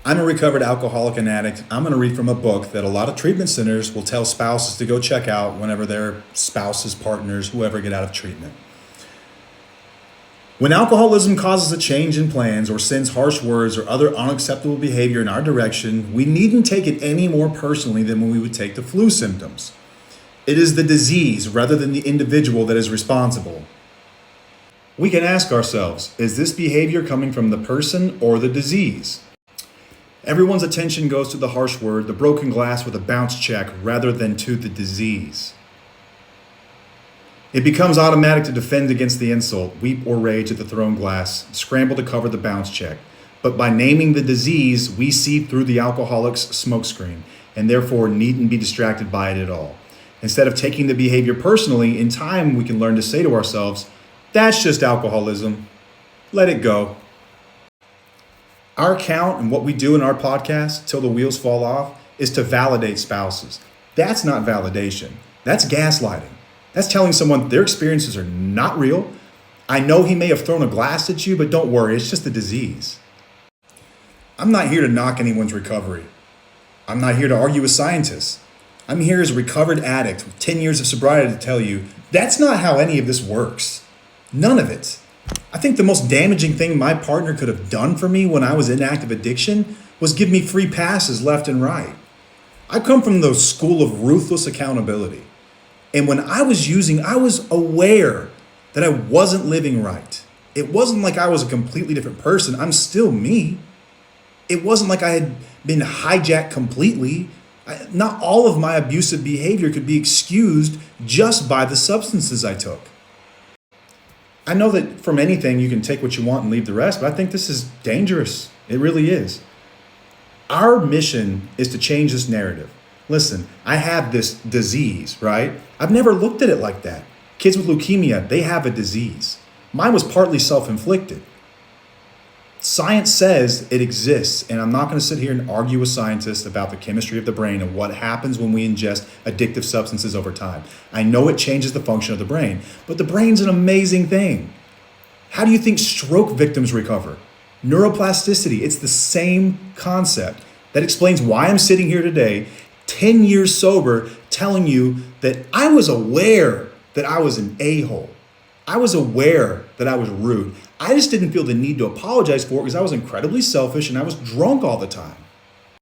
I'm a recovered alcoholic and addict. I'm going to read from a book that a lot of treatment centers will tell spouses to go check out whenever their spouses, partners, whoever get out of treatment. When alcoholism causes a change in plans or sends harsh words or other unacceptable behavior in our direction, we needn't take it any more personally than when we would take the flu symptoms. It is the disease rather than the individual that is responsible. We can ask ourselves, is this behavior coming from the person or the disease? Everyone's attention goes to the harsh word, the broken glass with a bounce check, rather than to the disease. It becomes automatic to defend against the insult, weep or rage at the thrown glass, scramble to cover the bounce check. But by naming the disease, we see through the alcoholic's smokescreen, and therefore needn't be distracted by it at all. Instead of taking the behavior personally, in time we can learn to say to ourselves, that's just alcoholism. Let it go. Our account and what we do in our podcast, Till the Wheels Fall Off, is to validate spouses. That's not validation. That's gaslighting. That's telling someone their experiences are not real. I know he may have thrown a glass at you, but don't worry, it's just a disease. I'm not here to knock anyone's recovery. I'm not here to argue with scientists. I'm here as a recovered addict with 10 years of sobriety to tell you that's not how any of this works. None of it. I think the most damaging thing my partner could have done for me when I was in active addiction was give me free passes left and right. I come from the school of ruthless accountability. And when I was using, I was aware that I wasn't living right. It wasn't like I was a completely different person. I'm still me. It wasn't like I had been hijacked completely. Not all of my abusive behavior could be excused just by the substances I took. I know that from anything you can take what you want and leave the rest, but I think this is dangerous. It really is. Our mission is to change this narrative. Listen, I have this disease, right? I've never looked at it like that. Kids with leukemia, they have a disease. Mine was partly self-inflicted. Science says it exists, and I'm not going to sit here and argue with scientists about the chemistry of the brain and what happens when we ingest addictive substances over time. I know it changes the function of the brain, but the brain's an amazing thing. How do you think stroke victims recover? Neuroplasticity, it's the same concept. That explains why I'm sitting here today, 10 years sober, telling you that I was aware that I was an a-hole. I was aware that I was rude. I just didn't feel the need to apologize for it because I was incredibly selfish and I was drunk all the time.